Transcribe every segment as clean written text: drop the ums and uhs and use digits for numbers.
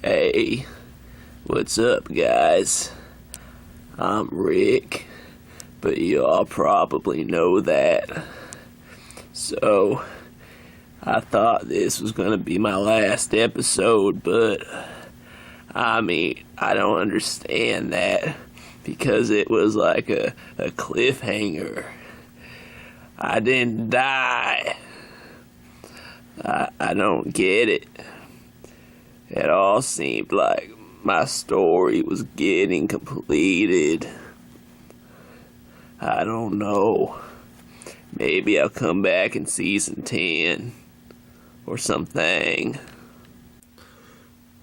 Hey, what's up, guys? I'm Rick, but you all probably know that. So, I thought this was gonna be my last episode, but I don't understand that because it was like a cliffhanger. I didn't die. I don't get it. It all seemed like my story was getting completed. I don't know. Maybe I'll come back in season 10 or something.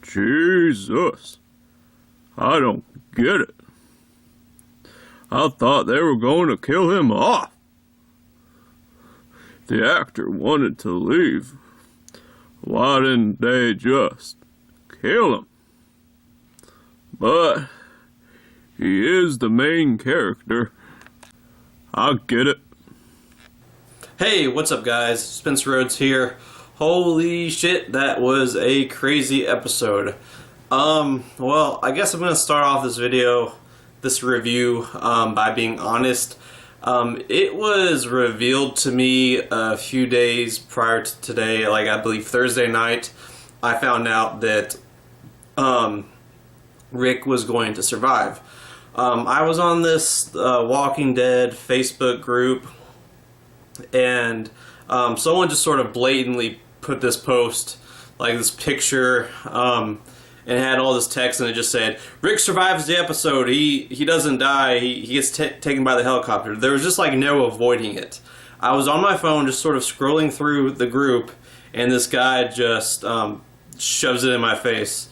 Jesus, I don't get it. I thought they were going to kill him off. The actor wanted to leave. Why didn't they just kill him? But he is the main character. I get it. Hey, what's up, guys? Spencer Rhodes here. Holy shit, that was a crazy episode. Well, I guess I'm gonna start off this review, by being honest. It was revealed to me a few days prior to today, like I believe Thursday night. I found out that Rick was going to survive. I was on this Walking Dead Facebook group, and someone just sort of blatantly put this post, like this picture, and had all this text, and it just said, Rick survives the episode, he doesn't die, he gets taken by the helicopter. There was just like no avoiding it. I was on my phone just sort of scrolling through the group, and this guy just shoves it in my face.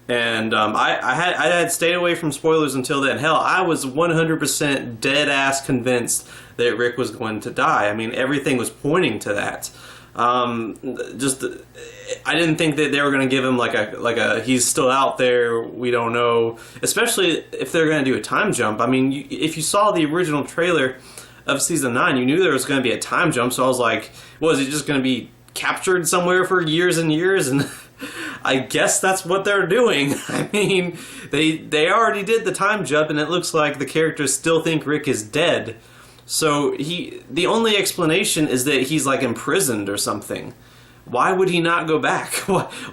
And I had stayed away from spoilers until then. Hell, I was 100% dead ass convinced that Rick was going to die. I mean, everything was pointing to that. I didn't think that they were going to give him like a he's still out there, we don't know. Especially if they're going to do a time jump. I mean, if you saw the original trailer of season 9, you knew there was going to be a time jump. So I was like, was he just going to be captured somewhere for years and years? And I guess that's what they're doing. I mean, they already did the time jump, and it looks like the characters still think Rick is dead. So the only explanation is that he's like imprisoned or something. Why would he not go back?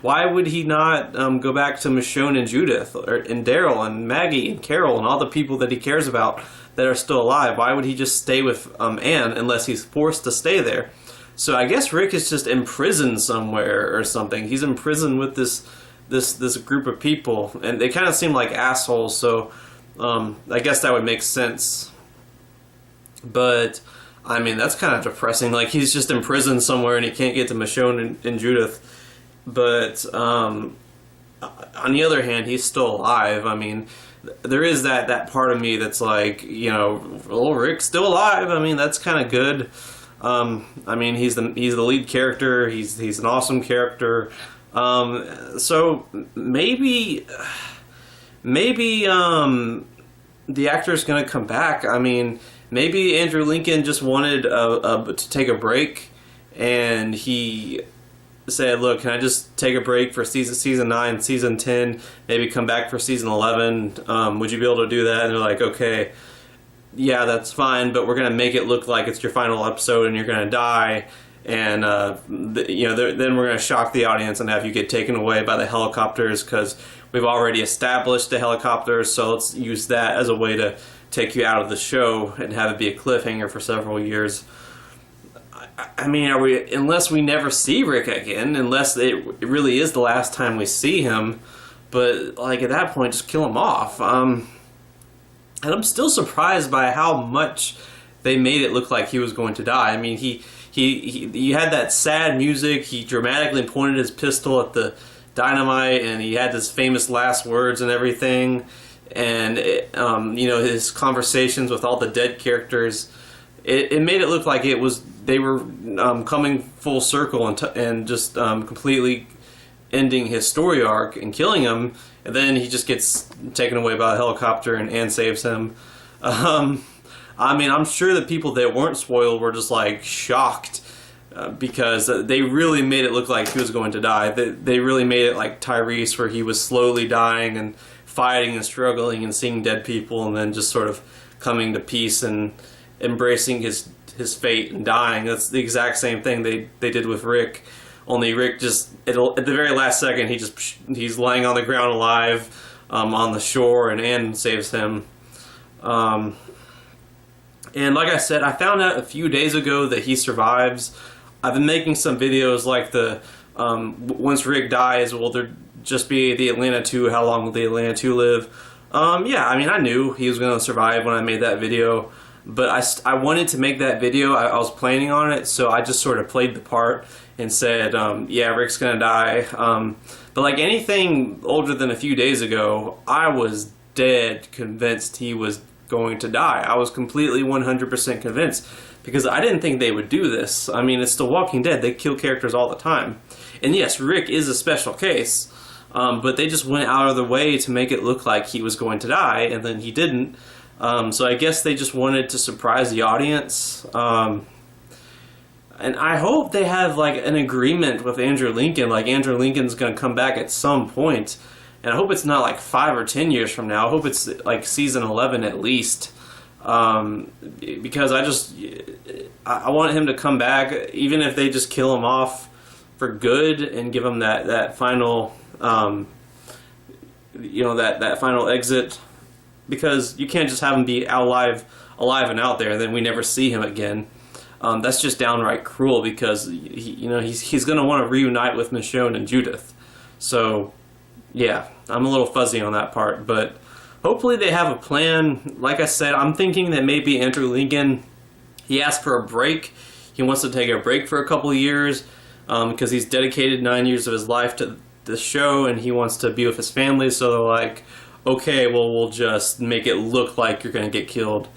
Why would he not go back to Michonne and Judith and Daryl and Maggie and Carol and all the people that he cares about that are still alive? Why would he just stay with Anne unless he's forced to stay there? So I guess Rick is just imprisoned somewhere or something. He's imprisoned with this group of people, and they kind of seem like assholes. So I guess that would make sense. But I mean, that's kind of depressing. Like, he's just imprisoned somewhere and he can't get to Michonne and Judith. But on the other hand, he's still alive. I mean, there is that part of me that's like, you know, well, Rick's still alive. I mean, that's kind of good. I mean, he's the lead character. He's an awesome character. So maybe the actor's gonna come back. I mean, maybe Andrew Lincoln just wanted to take a break, and he said, "Look, can I just take a break for season 9, season 10, maybe come back for season 11? Would you be able to do that?" And they're like, "Okay, yeah, that's fine, but we're gonna make it look like it's your final episode and you're gonna die, and then we're gonna shock the audience and have you get taken away by the helicopters because we've already established the helicopters, so let's use that as a way to take you out of the show and have it be a cliffhanger for several years." I mean, unless we never see Rick again, unless it really is the last time we see him, but like at that point, just kill him off. And I'm still surprised by how much they made it look like he was going to die. I mean, he had that sad music. He dramatically pointed his pistol at the dynamite, and he had his famous last words and everything. And his conversations with all the dead characters, it made it look like they were coming full circle and just completely ending his story arc and killing him, and then he just gets taken away by a helicopter and Anne saves him. I mean, I'm sure the people that weren't spoiled were just like shocked because they really made it look like he was going to die. They really made it like Tyrese, where he was slowly dying and fighting and struggling and seeing dead people, and then just sort of coming to peace and embracing his fate and dying. That's the exact same thing they did with Rick. Only Rick just at the very last second he's laying on the ground alive on the shore, and Anne saves him. And like I said, I found out a few days ago that he survives. I've been making some videos like the once Rick dies, will there just be the Atlanta 2? How long will the Atlanta 2 live? Yeah, I mean, I knew he was going to survive when I made that video, but I wanted to make that video. I was planning on it, so I just sort of played the part and said, yeah, Rick's going to die. But like anything older than a few days ago, I was dead convinced he was going to die. I was completely 100% convinced, because I didn't think they would do this. I mean, it's The Walking Dead. They kill characters all the time. And yes, Rick is a special case, but they just went out of their way to make it look like he was going to die, and then he didn't. So I guess they just wanted to surprise the audience. And I hope they have like an agreement with Andrew Lincoln, like Andrew Lincoln's going to come back at some point. And I hope it's not like 5 or 10 years from now. I hope it's like season 11 at least. Because I want him to come back, even if they just kill him off for good and give him that final, that final exit. Because you can't just have him be alive and out there, and then we never see him again. That's just downright cruel, because he's going to want to reunite with Michonne and Judith. So, yeah, I'm a little fuzzy on that part, but hopefully they have a plan. Like I said, I'm thinking that maybe Andrew Lincoln, he asked for a break. He wants to take a break for a couple of years, because he's dedicated 9 years of his life to the show, and he wants to be with his family. So they're like, okay, well, we'll just make it look like you're going to get killed,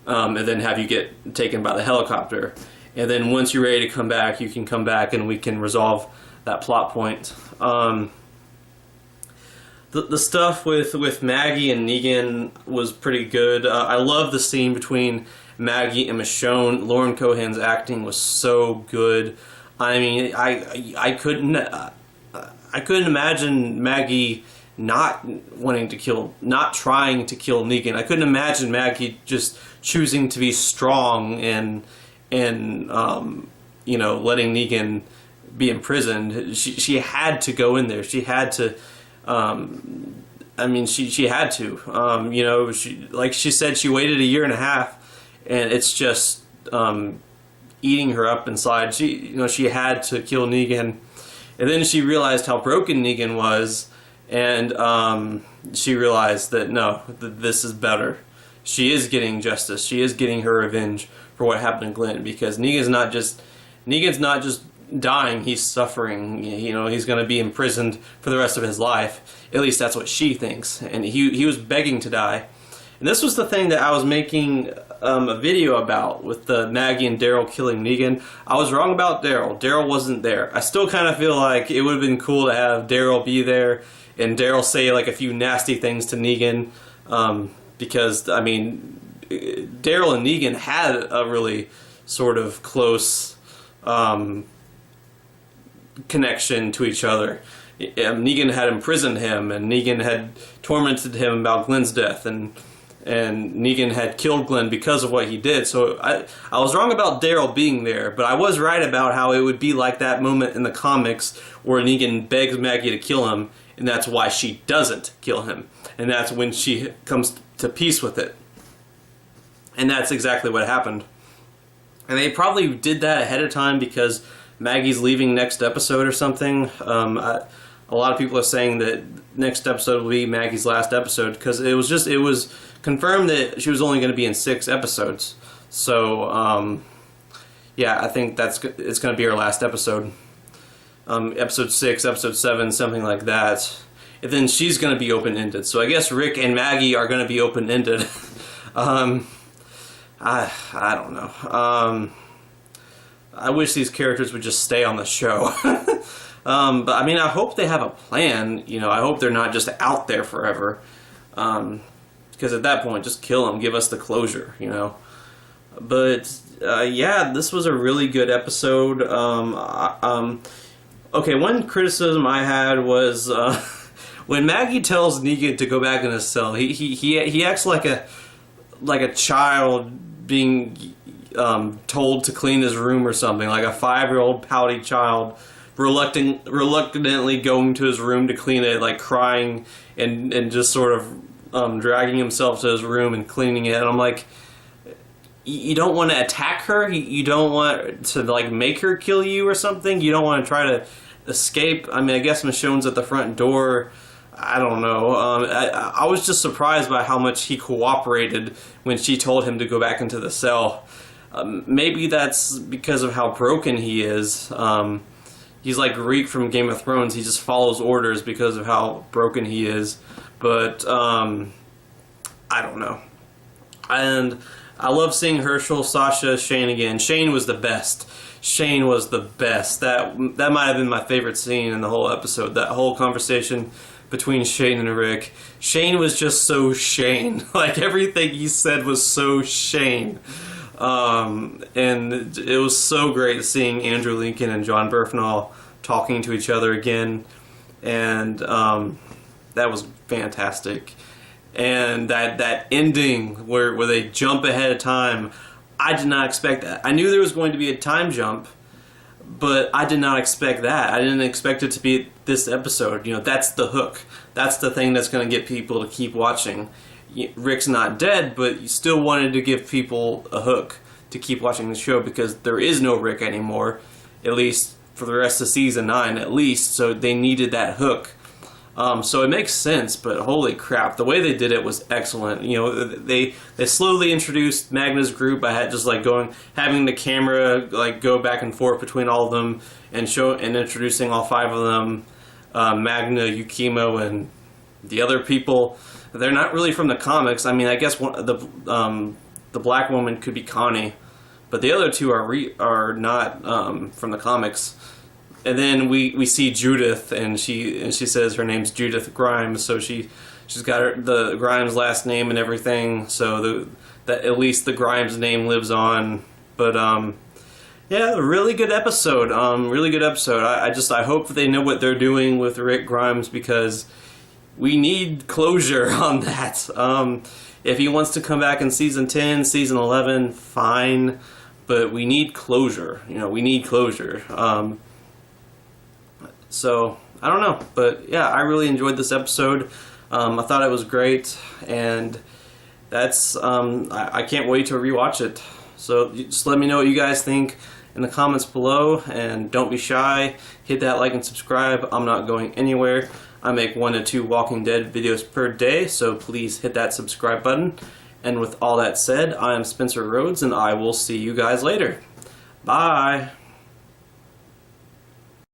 and then have you get taken by the helicopter. And then once you're ready to come back, you can come back and we can resolve that plot point. The stuff with Maggie and Negan was pretty good. I love the scene between Maggie and Michonne. Lauren Cohan's acting was so good. I mean, I couldn't imagine Maggie not trying to kill Negan. I couldn't imagine Maggie just choosing to be strong and letting Negan be imprisoned. She had to go in there. She had to. She had to. She said, she waited 1.5 years, and it's just eating her up inside. She had to kill Negan, and then she realized how broken Negan was, and she realized that no, this is better. She is getting justice. She is getting her revenge for what happened to Glenn, because Negan's not just dying, he's suffering. He's going to be imprisoned for the rest of his life. At least that's what she thinks. And he was begging to die. And this was the thing that I was making a video about, with the Maggie and Daryl killing Negan. I was wrong about Daryl. Daryl wasn't there. I still kind of feel like it would have been cool to have Daryl be there and Daryl say like a few nasty things to Negan, because I mean, Daryl and Negan had a really sort of close connection to each other. Negan had imprisoned him, and Negan had tormented him about Glenn's death, and Negan had killed Glenn because of what he did. So I was wrong about Daryl being there, but I was right about how it would be like that moment in the comics where Negan begs Maggie to kill him, and that's why she doesn't kill him, and that's when she comes to peace with it. And that's exactly what happened. And they probably did that ahead of time because Maggie's leaving next episode or something. A lot of people are saying that next episode will be Maggie's last episode, because it was confirmed that she was only going to be in 6 episodes. So yeah, I think it's going to be her last episode. Episode 6, episode 7, something like that. And then she's going to be open-ended. So I guess Rick and Maggie are going to be open-ended. I don't know. I wish these characters would just stay on the show. But I mean, I hope they have a plan. I hope they're not just out there forever. Because at that point, just kill them. Give us the closure. But yeah, this was a really good episode. Okay, one criticism I had was when Maggie tells Negan to go back in his cell. He acts like a child being told to clean his room or something, like a 5-year-old pouty child reluctantly going to his room to clean it, like crying and just sort of dragging himself to his room and cleaning it. And I'm like, you don't want to attack her. You don't want to like make her kill you or something. You don't want to try to escape. I mean, I guess Michonne's at the front door. I don't know. I was just surprised by how much he cooperated when she told him to go back into the cell. Maybe that's because of how broken he is. He's like Reek from Game of Thrones. He just follows orders because of how broken he is. But I don't know. And I love seeing Herschel, Sasha, Shane again. Shane was the best. Shane was the best. That might have been my favorite scene in the whole episode. That whole conversation between Shane and Rick. Shane was just so Shane. Like, everything he said was so Shane. And it was so great seeing Andrew Lincoln and John Bernthal talking to each other again. And that was fantastic. And that ending where they jump ahead of time, I did not expect that. I knew there was going to be a time jump, but I did not expect that. I didn't expect it to be this episode. You know, that's the hook. That's the thing that's going to get people to keep watching. Rick's not dead, but you still wanted to give people a hook to keep watching the show because there is no Rick anymore, at least for the rest of season 9, at least. So they needed that hook. So it makes sense, but holy crap, the way they did it was excellent. You know, they slowly introduced Magna's group. I had just like having the camera like go back and forth between all of them and introducing all 5 of them, Magna, Yukimo, and the other people. They're not really from the comics. I mean, I guess the black woman could be Connie, but the other 2 are not from the comics. And then we see Judith, and she says her name's Judith Grimes, so she's got the Grimes last name and everything, so that at least the Grimes name lives on. But yeah, really good episode. Really good episode. I hope they know what they're doing with Rick Grimes, because we need closure on that. If he wants to come back in season 10, season 11, fine, but we need closure. You know, we need closure. So, I don't know, but yeah, I really enjoyed this episode. I thought it was great, and that's, I can't wait to rewatch it. So, just let me know what you guys think in the comments below, and don't be shy. Hit that like and subscribe. I'm not going anywhere. I make 1 to 2 Walking Dead videos per day, so please hit that subscribe button. And with all that said, I am Spencer Rhodes, and I will see you guys later. Bye!